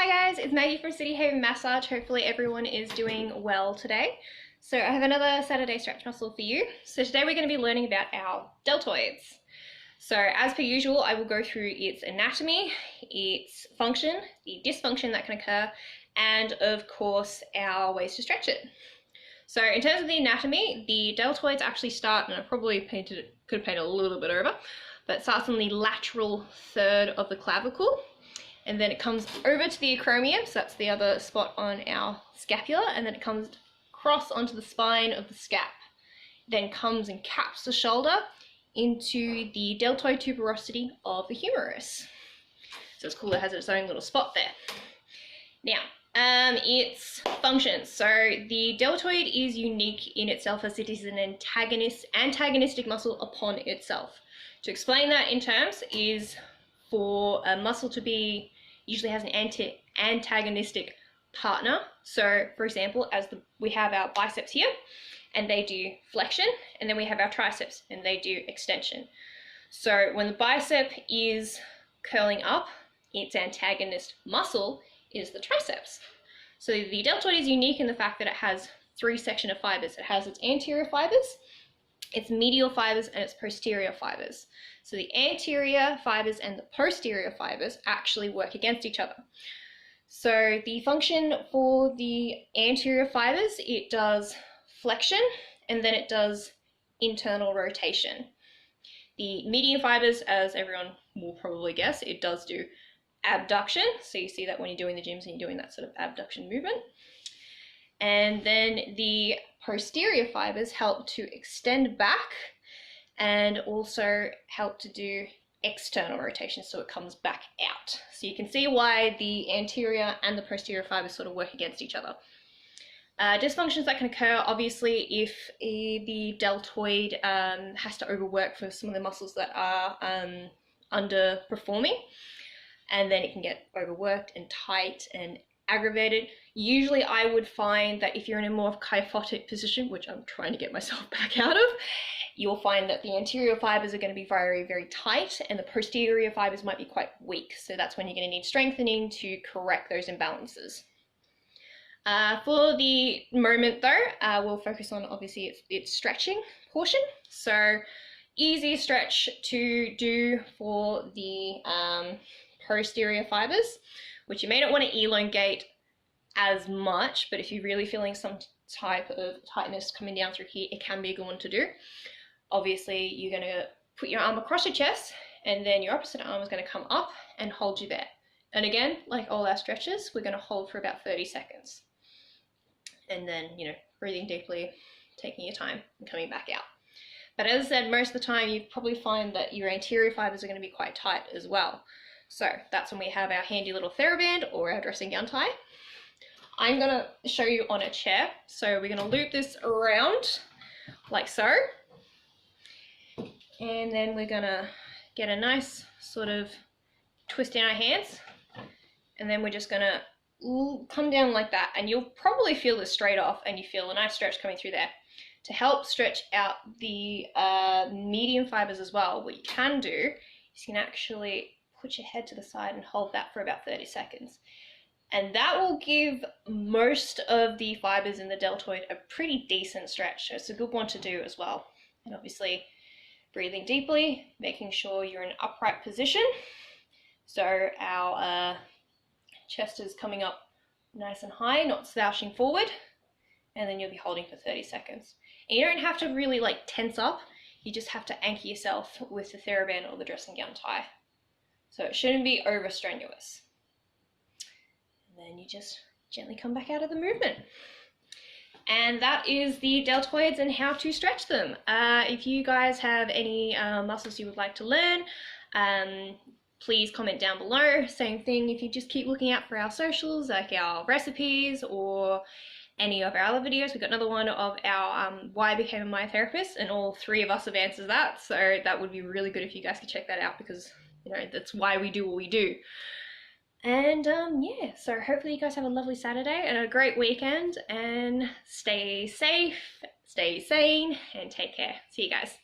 Hi guys, it's Maggie from City Haven Massage. Hopefully everyone is doing well today. So I have another Saturday stretch muscle for you. So today we're going to be learning about our deltoids. So as per usual, I will go through its anatomy, its function, the dysfunction that can occur, and of course our ways to stretch it. So in terms of the anatomy, the deltoids actually start, and I probably could paint a little bit over, but it starts on the lateral third of the clavicle. And then it comes over to the acromion, so that's the other spot on our scapula, and then it comes across onto the spine of the scap. Then comes and caps the shoulder into the deltoid tuberosity of the humerus. So it's cool, it has its own little spot there. Now, its functions. So the deltoid is unique in itself as it is an antagonistic muscle upon itself. To explain that in terms is for a muscle to be usually has an antagonistic partner. So for example, we have our biceps here and they do flexion, and then we have our triceps and they do extension. So when the bicep is curling up, its antagonist muscle is the triceps. So the deltoid is unique in the fact that it has three sections of fibers. It has its anterior fibers, its medial fibers, and its posterior fibers. So the anterior fibers and the posterior fibers actually work against each other. So the function for the anterior fibers, it does flexion and then it does internal rotation. The median fibers, as everyone will probably guess, it does do abduction. So you see that when you're doing the gyms and you're doing that sort of abduction movement. And then the posterior fibers help to extend back and also help to do external rotation, so it comes back out. So you can see why the anterior and the posterior fibers sort of work against each other. Dysfunctions that can occur, obviously, if the deltoid has to overwork for some of the muscles that are underperforming, and then it can get overworked and tight and aggravated. Usually I would find that if you're in a more kyphotic position, which I'm trying to get myself back out of, you'll find that the anterior fibers are going to be very, very tight and the posterior fibers might be quite weak. So that's when you're going to need strengthening to correct those imbalances. For the moment though, we'll focus on obviously its stretching portion. So easy stretch to do for the posterior fibers, which you may not want to elongate as much, but if you're really feeling some type of tightness coming down through here, it can be a good one to do. Obviously, you're going to put your arm across your chest, and then your opposite arm is going to come up and hold you there. And again, like all our stretches, we're going to hold for about 30 seconds. And then, breathing deeply, taking your time, and coming back out. But as I said, most of the time, you probably find that your anterior fibers are going to be quite tight as well. So that's when we have our handy little TheraBand or our dressing gown tie. I'm going to show you on a chair. So we're going to loop this around like so. And then we're going to get a nice sort of twist in our hands. And then we're just going to come down like that. And you'll probably feel this straight off and you feel a nice stretch coming through there. To help stretch out the median fibers as well, what you can do is you can actually put your head to the side and hold that for about 30 seconds. And that will give most of the fibers in the deltoid a pretty decent stretch. So it's a good one to do as well. And obviously breathing deeply, making sure you're in an upright position. So our chest is coming up nice and high, not slouching forward. And then you'll be holding for 30 seconds. And you don't have to really tense up. You just have to anchor yourself with the TheraBand or the dressing gown tie. So it shouldn't be over strenuous. And then you just gently come back out of the movement. And that is the deltoids and how to stretch them. If you guys have any muscles you would like to learn, please comment down below. Same thing if you just keep looking out for our socials, like our recipes or any of our other videos. We've got another one of our why I became a myotherapist, and all three of us have answered that. So that would be really good if you guys could check that out, because that's why we do what we do. And yeah, so hopefully you guys have a lovely Saturday and a great weekend, and stay safe, stay sane, and take care. See you guys.